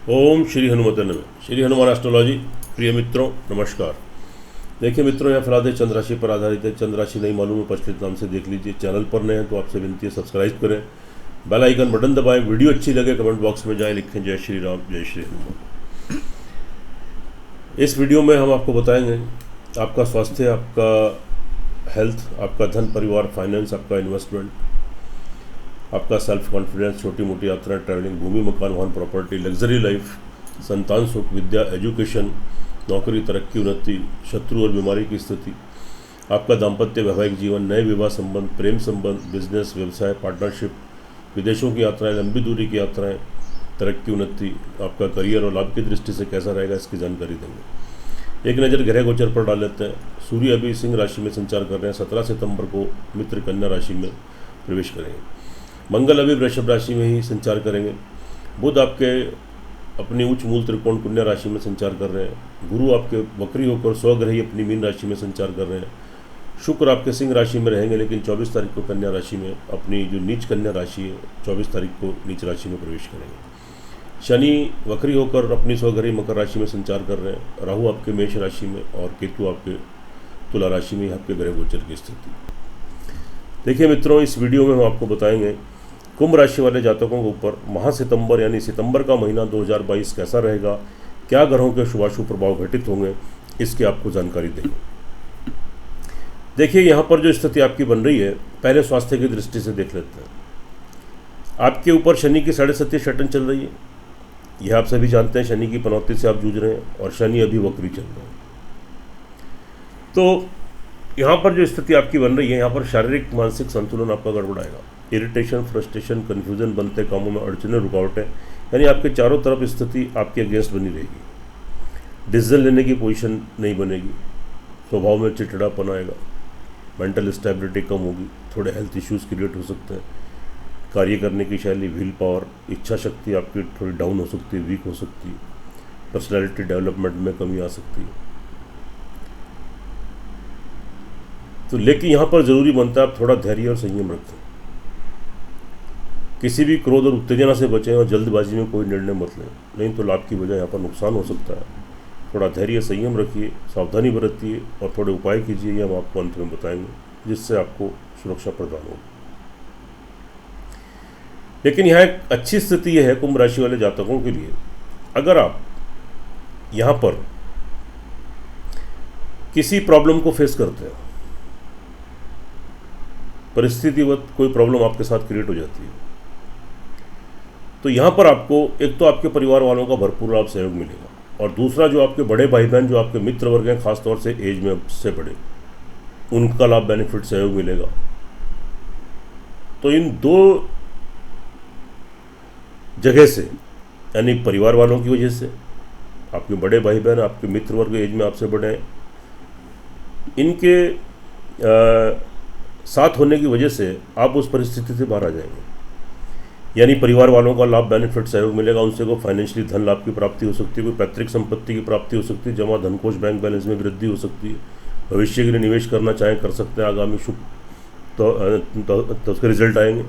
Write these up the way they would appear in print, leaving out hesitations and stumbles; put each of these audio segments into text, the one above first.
ओम श्री हनुमते नमः। श्री हनुमान एस्ट्रोलॉजी प्रिय मित्रों नमस्कार। देखिए मित्रों, यह फिलहाल चंद्र राशि पर आधारित है। चंद्र राशि नहीं मालूम है प्रचलित नाम से देख लीजिए। चैनल पर नए हैं तो आपसे विनती है सब्सक्राइब करें, बेल आइकन बटन दबाएं। वीडियो अच्छी लगे कमेंट बॉक्स में जाए लिखें जय श्री राम जय श्री हनुमान। इस वीडियो में हम आपको बताएंगे आपका स्वास्थ्य, आपका हेल्थ, आपका धन परिवार फाइनेंस, आपका इन्वेस्टमेंट, आपका सेल्फ कॉन्फिडेंस, छोटी मोटी यात्राएं, ट्रैवलिंग, भूमि मकान वाहन प्रॉपर्टी, लग्जरी लाइफ, संतान सुख, विद्या एजुकेशन, नौकरी तरक्की उन्नति, शत्रु और बीमारी की स्थिति, आपका दाम्पत्य वैवाहिक जीवन, नए विवाह संबंध, प्रेम संबंध, बिजनेस व्यवसाय, पार्टनरशिप, विदेशों की यात्राएं, लंबी दूरी की यात्राएं, तरक्की उन्नति, आपका करियर और लाभ की दृष्टि से कैसा रहेगा इसकी जानकारी देंगे। एक नज़र ग्रह गोचर पर डाल लेते हैं। सूर्य अभी सिंह राशि में संचार कर रहे हैं। 17 सितंबर को मित्र कन्या राशि में प्रवेश करेंगे। मंगल अभी वृषभ राशि में ही संचार करेंगे। बुध आपके अपनी उच्च मूल त्रिकोण कन्या राशि में संचार कर रहे हैं। गुरु आपके वक्री होकर स्वग्रही अपनी मीन राशि में संचार कर रहे हैं। शुक्र आपके सिंह राशि में रहेंगे लेकिन 24 तारीख को कन्या राशि में, अपनी जो नीच कन्या राशि है 24 तारीख को नीच राशि में प्रवेश करेंगे। शनि वक्री होकर अपनी स्वग्रही मकर राशि में संचार कर रहे हैं। राहु आपके मेष राशि में और केतु आपके तुला राशि में आपके ग्रह गोचर की स्थिति। देखिए मित्रों, इस वीडियो में हम आपको बताएंगे कुंभ राशि वाले जातकों के ऊपर माह सितंबर यानी सितंबर का महीना 2022 कैसा रहेगा, क्या ग्रहों के शुभाशुभ प्रभाव घटित होंगे, इसकी आपको जानकारी देंगे। देखिए यहाँ पर जो स्थिति आपकी बन रही है, पहले स्वास्थ्य की दृष्टि से देख लेते हैं। आपके ऊपर शनि की 7.5 शटन चल रही है। यह आप सभी जानते हैं, शनि की पनौती से आप जूझ रहे हैं और शनि अभी वक्री चल रहे हैं। तो यहाँ पर जो स्थिति आपकी बन रही है, यहाँ पर शारीरिक मानसिक संतुलन आपका गड़बड़ाएगा। इरिटेशन, फ्रस्ट्रेशन, कन्फ्यूजन, बनते कामों में अड़चने, रुकावटें, यानी आपके चारों तरफ स्थिति आपके अगेंस्ट बनी रहेगी। डिसीजन लेने की पोजीशन नहीं बनेगी। स्वभाव में चिड़चिड़ापन आएगा। मेंटल स्टेबिलिटी कम होगी। थोड़े हेल्थ इश्यूज क्रिएट हो सकते हैं। कार्य करने की शैली, व्हील पावर, इच्छा शक्ति आपकी थोड़ी डाउन हो सकती है, वीक हो सकती है। पर्सनैलिटी डेवलपमेंट में कमी आ सकती है। तो लेकिन यहाँ पर जरूरी बनता है आप थोड़ा धैर्य और संयम रखें। किसी भी क्रोध और उत्तेजना से बचें और जल्दबाजी में कोई निर्णय मत लें, नहीं तो लाभ की बजाय यहाँ पर नुकसान हो सकता है। थोड़ा धैर्य संयम रखिए, सावधानी बरतिए और थोड़े उपाय कीजिए, ये हम आपको अंत में बताएंगे जिससे आपको सुरक्षा प्रदान हो। लेकिन यहाँ एक अच्छी स्थिति यह है कुंभ राशि वाले जातकों के लिए, अगर आप यहाँ पर किसी प्रॉब्लम को फेस करते हैं, परिस्थितिवत कोई प्रॉब्लम आपके साथ क्रिएट हो जाती है, तो यहाँ पर आपको एक तो आपके परिवार वालों का भरपूर लाभ सहयोग मिलेगा और दूसरा जो आपके बड़े भाई बहन जो आपके मित्र वर्ग हैं, खासतौर से एज में से बड़े, उनका लाभ बेनिफिट सहयोग मिलेगा। तो इन दो जगह से, यानी परिवार वालों की वजह से, आपके बड़े भाई बहन, आपके मित्र वर्ग एज में आपसे बड़े हैं, इनके साथ होने की वजह से आप उस परिस्थिति से बाहर आ जाएंगे। यानी परिवार वालों का लाभ बेनिफिट सहयोग मिलेगा। उनसे को फाइनेंशियली धन लाभ की प्राप्ति हो सकती है, कोई पैतृक संपत्ति की प्राप्ति हो सकती है, जमा धनकोष बैंक बैलेंस में वृद्धि हो सकती है। भविष्य के लिए निवेश करना चाहें कर सकते हैं। आगामी शुभ तो उसके रिजल्ट आएंगे,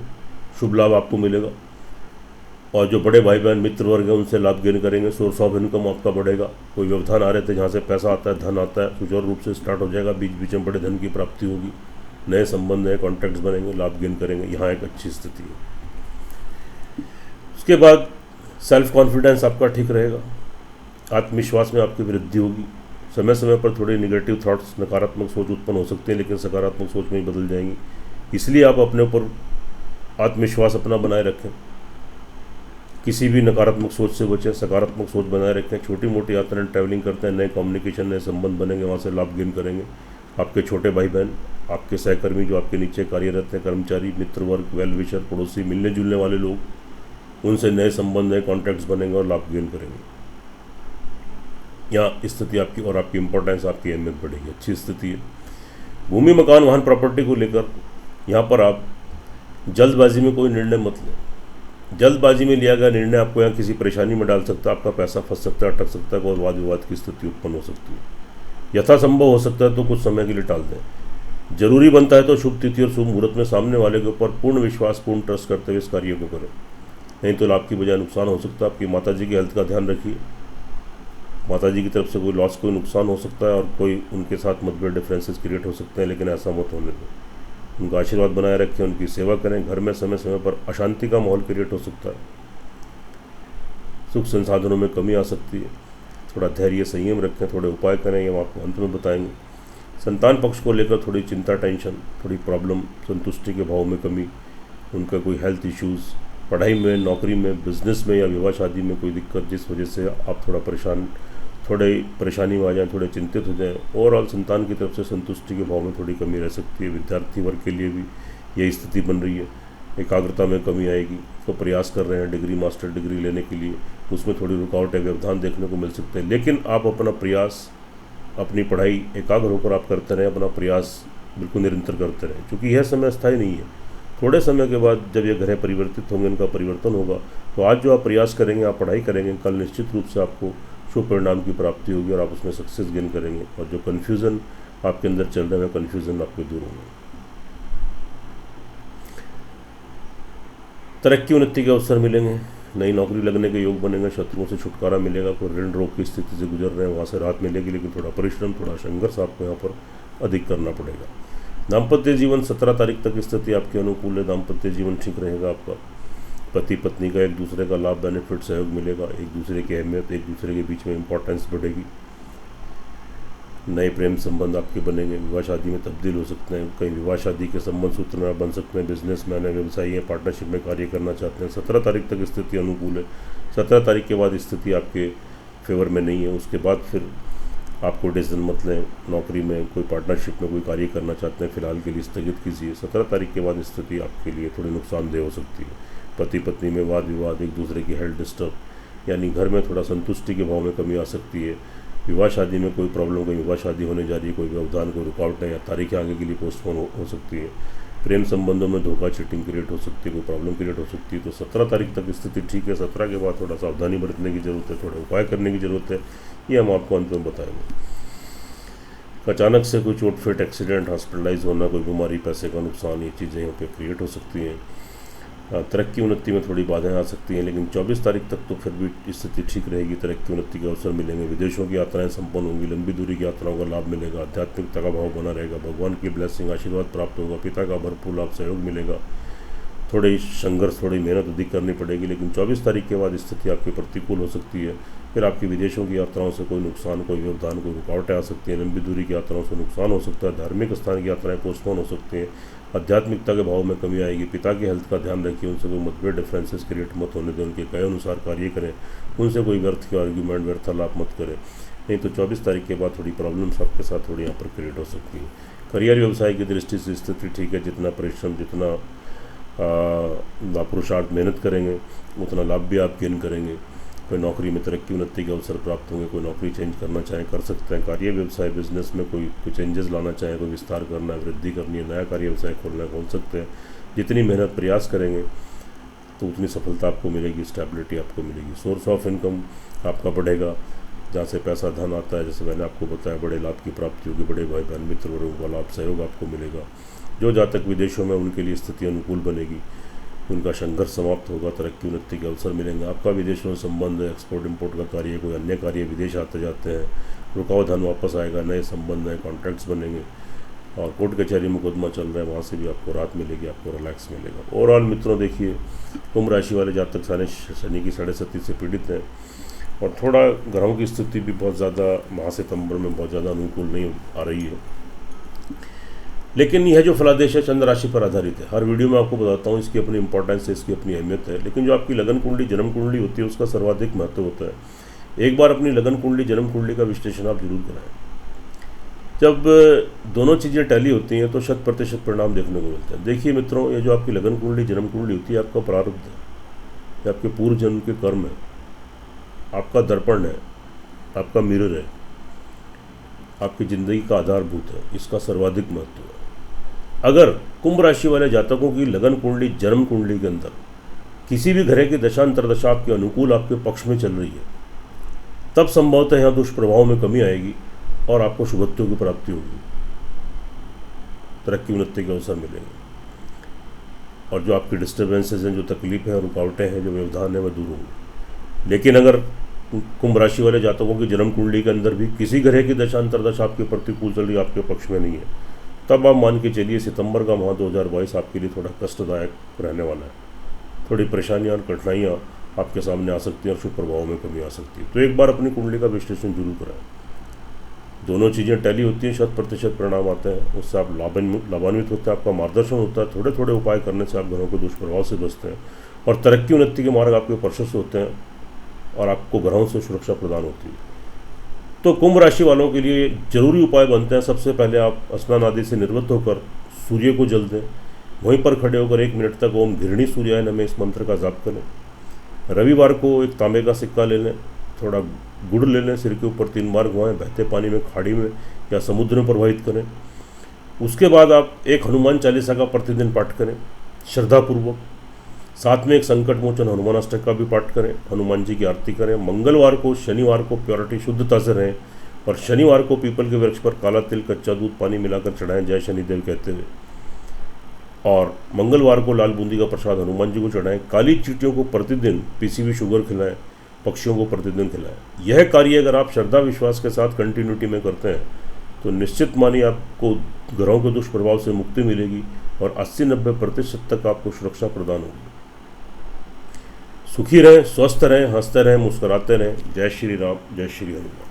शुभ लाभ आपको मिलेगा। और जो बड़े भाई बहन मित्र वर्ग हैं उनसे लाभ गेन करेंगे। सोर्स ऑफ इनकम आपका बढ़ेगा। कोई व्यवधान आ रहे थे जहाँ से पैसा आता है, धन आता है, सुचारू रूप से स्टार्ट हो जाएगा। बीच बीच में बड़े धन की प्राप्ति होगी। नए संबंध, नए कॉन्टैक्ट्स बनेंगे, लाभ गेन करेंगे। यहाँ एक अच्छी स्थिति है। उसके बाद सेल्फ कॉन्फिडेंस आपका ठीक रहेगा। आत्मविश्वास में आपकी वृद्धि होगी। समय समय पर थोड़े निगेटिव थॉट्स, नकारात्मक सोच उत्पन्न हो सकते हैं लेकिन सकारात्मक सोच में ही बदल जाएंगी। इसलिए आप अपने ऊपर आत्मविश्वास अपना बनाए रखें। किसी भी नकारात्मक सोच से बचें, सकारात्मक सोच बनाए रखें। छोटी मोटी यात्राएं, ट्रैवलिंग करते हैं, नए कम्युनिकेशन, नए संबंध बनेंगे, वहाँ से लाभ गेन करेंगे। आपके छोटे भाई बहन, आपके सहकर्मी जो आपके नीचे कार्यरत हैं, कर्मचारी, मित्र वर्ग, वेल विशर, पड़ोसी, मिलने जुलने वाले लोग, उनसे नए संबंध, नए कॉन्टैक्ट्स बनेंगे और लाभ गेन करेंगे। यहाँ स्थिति आपकी और आपकी इंपॉर्टेंस, आपकी अहमियत बढ़ेगी। अच्छी स्थिति है। भूमि मकान वाहन प्रॉपर्टी को लेकर यहाँ पर आप जल्दबाजी में कोई निर्णय मत लें। जल्दबाजी में लिया गया निर्णय आपको यहाँ किसी परेशानी में डाल सकता है। आपका पैसा फंस सकता है, अटक सकता है, और वाद विवाद की स्थिति उत्पन्न हो सकती है। यथासंभव हो सकता है तो कुछ समय के लिए टाल दें। जरूरी बनता है तो शुभ तिथि और शुभ मुहूर्त में सामने वाले के ऊपर पूर्ण विश्वास, पूर्ण ट्रस्ट करते हुए इस कार्य को करें। नहीं तो लाभ की बजाय नुकसान हो सकता है। आपकी माता जी की हेल्थ का ध्यान रखिए, माता जी की तरफ से कोई लॉस, कोई नुकसान हो सकता है और कोई उनके साथ मतभेद, डिफरेंसेस क्रिएट हो सकते हैं, लेकिन ऐसा मत होने दें। उनका आशीर्वाद बनाए रखें, उनकी सेवा करें। घर में समय समय पर अशांति का माहौल क्रिएट हो सकता है, सुख संसाधनों में कमी आ सकती है। थोड़ा धैर्य संयम रखें, थोड़े उपाय करें, ये हम आपको अंत में बताएंगे। संतान पक्ष को लेकर थोड़ी चिंता, टेंशन, थोड़ी प्रॉब्लम, संतुष्टि के भाव में कमी, उनका कोई हेल्थ इश्यूज़, पढ़ाई में, नौकरी में, बिजनेस में या विवाह शादी में कोई दिक्कत, जिस वजह से आप थोड़े परेशानी में आ जाएं, थोड़े चिंतित हो जाएं। ओवरऑल संतान की तरफ से संतुष्टि के भाव में थोड़ी कमी रह सकती है। विद्यार्थी वर्ग के लिए भी यही स्थिति बन रही है, एकाग्रता में कमी आएगी। तो प्रयास कर रहे हैं डिग्री, मास्टर डिग्री लेने के लिए, उसमें थोड़ी रुकावट है, व्यवधान देखने को मिल सकते हैं। लेकिन आप अपना प्रयास, अपनी पढ़ाई एकाग्र होकर आप करते रहें, अपना प्रयास बिल्कुल निरंतर करते रहें, क्योंकि यह समय अस्थायी नहीं है। थोड़े समय के बाद जब ये ग्रह परिवर्तित होंगे, इनका परिवर्तन होगा, तो आज जो आप प्रयास करेंगे, आप पढ़ाई करेंगे, कल निश्चित रूप से आपको शुभ परिणाम की प्राप्ति होगी और आप उसमें सक्सेस गेन करेंगे। और जो कन्फ्यूज़न आपके अंदर चल रहा है, कन्फ्यूज़न आपके दूर होंगे। तरक्की उन्नति के अवसर मिलेंगे, नई नौकरी लगने के योग बनेंगे, शत्रुओं से छुटकारा मिलेगा। कोई ऋण रोग की स्थिति से गुजर रहे हैं, वहाँ से राहत मिलेगी, लेकिन थोड़ा परिश्रम, थोड़ा संघर्ष आपको यहाँ पर अधिक करना पड़ेगा। दाम्पत्य जीवन 17 तारीख तक स्थिति आपके अनुकूल है, दाम्पत्य जीवन ठीक रहेगा आपका। पति पत्नी का एक दूसरे का लाभ, बेनिफिट, सहयोग मिलेगा, एक दूसरे की अहमियत, एक दूसरे के बीच में इंपॉर्टेंस बढ़ेगी। नए प्रेम संबंध आपके बनेंगे, विवाह शादी में तब्दील हो सकते हैं, कहीं विवाह शादी के संबंध सूत्र में आप बन सकते हैं। बिजनेसमैन है, व्यवसायी है, पार्टनरशिप में कार्य करना चाहते हैं। 17 तारीख तक स्थिति अनुकूल है। 17 तारीख के बाद स्थिति आपके फेवर में नहीं है। उसके बाद फिर आपको डिसीजन मत लें। नौकरी में, कोई पार्टनरशिप में कोई कार्य करना चाहते हैं, फिलहाल के लिए स्थगित कीजिए। 17 तारीख के बाद स्थिति आपके लिए थोड़ी नुकसानदेह हो सकती है। पति पत्नी में वाद विवाद, एक दूसरे की हेल्थ डिस्टर्ब, यानी घर में थोड़ा संतुष्टि के भाव में कमी आ सकती है। विवाह शादी में कोई प्रॉब्लम, कोई विवाह शादी होने जा रही है, कोई व्यवधान, कोई रुकावट है या तारीखें आगे के लिए पोस्टपोन हो सकती है। प्रेम संबंधों में धोखा, चीटिंग क्रिएट हो सकती है, कोई प्रॉब्लम क्रिएट हो सकती है। तो 17 तारीख तक स्थिति ठीक है। 17 के बाद थोड़ा सावधानी बरतने की ज़रूरत है, थोड़े उपाय करने की ज़रूरत है, ये हम आपको अंत में बताएंगे। अचानक से कोई चोट फिट, एक्सीडेंट, हॉस्पिटलाइज होना, कोई बीमारी, पैसे का नुकसान, ये चीज़ें यहाँ पे क्रिएट हो सकती हैं। तरक्की उन्नति में थोड़ी बाधाएं आ सकती हैं, लेकिन 24 तारीख तक तो फिर भी स्थिति ठीक रहेगी। तरक्की उन्नति के अवसर मिलेंगे, विदेशों की यात्राएं संपन्न होंगी, लंबी दूरी की यात्राओं का लाभ मिलेगा, आध्यात्मिकता का भाव बना रहेगा, भगवान की ब्लेसिंग, आशीर्वाद प्राप्त होगा, पिता का भरपूर लाभ, सहयोग मिलेगा। थोड़ी संघर्ष, थोड़ी मेहनत अधिक करनी पड़ेगी, लेकिन 24 तारीख के बाद स्थिति आपकी प्रतिकूल हो सकती है। फिर आपकी विदेशों की यात्राओं से कोई नुकसान, कोई व्यवधान, कोई रुकावटें आ सकती हैं। लंबी दूरी की यात्राओं से नुकसान हो सकता है। धार्मिक स्थान की यात्राएं पोस्टपोन हो सकती हैं। आध्यात्मिकता के भाव में कमी आएगी। पिता की हेल्थ का ध्यान रखिए, उनसे कोई मतभेद, डिफरेंसेस क्रिएट मत होने दें, उनके कहे अनुसार कार्य करें, उनसे कोई व्यर्थ के आर्ग्यूमेंट, व्यर्थालाप मत करें, नहीं तो 24 तारीख के बाद थोड़ी प्रॉब्लम्स आपके साथ थोड़ी यहाँ पर क्रिएट हो सकती है। करियर व्यवसाय की दृष्टि से स्थिति ठीक है। जितना परिश्रम, जितना पुरुषार्थ, मेहनत करेंगे, उतना लाभ भी आप गेन करेंगे। कोई नौकरी में तरक्की उन्नति के अवसर प्राप्त होंगे, कोई नौकरी चेंज करना चाहें कर सकते हैं। कार्य व्यवसाय, बिजनेस में कोई चेंजेस लाना चाहें, कोई विस्तार करना है, वृद्धि करनी है, नया कार्य व्यवसाय खोलना है, खोल सकते हैं। जितनी मेहनत, प्रयास करेंगे तो उतनी सफलता आपको मिलेगी, स्टेबिलिटी आपको मिलेगी। सोर्स ऑफ इनकम आपका बढ़ेगा, जहाँ से पैसा, धन आता है, जैसे मैंने आपको बताया, बड़े लाभ की प्राप्ति होगी, बड़े भाई बहन, मित्र वर्गों का लाभ, सहयोग आपको मिलेगा। जो जातक विदेशों में, उनके लिए स्थिति अनुकूल बनेगी, उनका संघर्ष समाप्त होगा, तरक्की उन्नति के अवसर मिलेंगे। आपका विदेशों से संबंध है, एक्सपोर्ट इम्पोर्ट का कार्य, कोई अन्य कार्य, विदेश आते जाते हैं, रुका हुआ धन वापस आएगा, नए संबंध, नए कॉन्ट्रैक्ट्स बनेंगे। और कोर्ट कचहरी मुकदमा चल रहा है, वहाँ से भी आपको राहत मिलेगी, आपको रिलैक्स मिलेगा। ओवरऑल मित्रों देखिए, कुंभ राशि वाले जातक शनि की 7.5 से पीड़ित हैं और थोड़ा ग्रहों की स्थिति भी बहुत ज़्यादा माह सितंबर में बहुत ज़्यादा अनुकूल नहीं आ रही है। लेकिन यह जो फलादेश है चंद्र राशि पर आधारित है। हर वीडियो में आपको बताता हूँ, इसकी अपनी इंपॉर्टेंस है, इसकी अपनी अहमियत है। लेकिन जो आपकी लगन कुंडली, जन्म कुंडली होती है, उसका सर्वाधिक महत्व होता है। एक बार अपनी लगन कुंडली, जन्म कुंडली का विश्लेषण आप जरूर कराएं। जब दोनों चीज़ें टैली होती हैं तो 100% परिणाम देखने को मिलता है। देखिए मित्रों, ये जो आपकी लगन कुंडली, जन्म कुंडली होती है, आपका प्रारब्ध है, ये आपके पूर्व जन्म के कर्म है, आपका दर्पण है, आपका मिरर है, आपकी ज़िंदगी का आधारभूत है। इसका सर्वाधिक महत्व है। अगर कुंभ राशि वाले जातकों की लगन कुंडली, जन्म कुंडली के अंदर किसी भी ग्रह की दशा अंतर्दशा आपके अनुकूल, आपके पक्ष में चल रही है, तब संभवतः यहाँ दुष्प्रभाव में कमी आएगी और आपको शुभत्वों की प्राप्ति होगी, तरक्की उन्नति के अवसर मिलेंगे। और जो आपकी डिस्टर्बेंसेस हैं, जो तकलीफ़ें हैं, रुकावटें हैं, जो व्यवधान है, वह दूर होंगे। लेकिन अगर कुंभ राशि वाले जातकों की जन्म कुंडली के अंदर भी किसी ग्रह की दशा अंतरदशा आपके प्रतिकूल चल रही, आपके पक्ष में नहीं है, तब आप मान के चलिए सितंबर का माह 2022 आपके लिए थोड़ा कष्टदायक रहने वाला है। थोड़ी परेशानियाँ और कठिनाइयाँ आपके सामने आ सकती हैं और शुभ प्रभावों में कमी आ सकती है। तो एक बार अपनी कुंडली का विश्लेषण जरूर कराएं। दोनों चीज़ें टैली होती हैं, 100% परिणाम आते हैं, उससे आप लाभान्वित होते हैं, आपका मार्गदर्शन होता है। थोड़े थोड़े उपाय करने से आप घरों के दुष्प्रभाव से बचते हैं और तरक्की उन्नति के मार्ग आपके प्रशस्त होते हैं और आपको ग्रहों से सुरक्षा प्रदान होती है। तो कुंभ राशि वालों के लिए जरूरी उपाय बनते हैं। सबसे पहले आप स्नान आदि से निवृत्त होकर सूर्य को जल दें। वहीं पर खड़े होकर 1 मिनट तक ओम घृणी सूर्याय नमः इस मंत्र का जाप करें। रविवार को एक तांबे का सिक्का ले लें, थोड़ा गुड़ ले लें, सिर के ऊपर 3 बार घुमाएं, बहते पानी में, खाड़ी में या समुद्र में प्रवाहित करें। उसके बाद आप एक हनुमान चालीसा का प्रतिदिन पाठ करें श्रद्धापूर्वक। साथ में एक संकट मोचन हनुमान अष्टक का भी पाठ करें, हनुमान जी की आरती करें। मंगलवार को, शनिवार को प्योरिटी शुद्धता से रहें और शनिवार को पीपल के वृक्ष पर काला तिल, कच्चा दूध, पानी मिलाकर चढ़ाएं जय शनिदेव कहते हुए। और मंगलवार को लाल बूंदी का प्रसाद हनुमान जी को चढ़ाएं। काली चींटियों को प्रतिदिन पीसी हुई शुगर खिलाएं, पक्षियों को प्रतिदिन खिलाएं। यह कार्य अगर आप श्रद्धा विश्वास के साथ कंटिन्यूटी में करते हैं तो निश्चित मानिए आपको ग्रहों के दुष्प्रभाव से मुक्ति मिलेगी और 80-90% तक आपको सुरक्षा प्रदान होगी। सुखी रहें, स्वस्थ रहें, हंसते रहें, मुस्कुराते रहें। जय श्री राम, जय श्री हनुमान।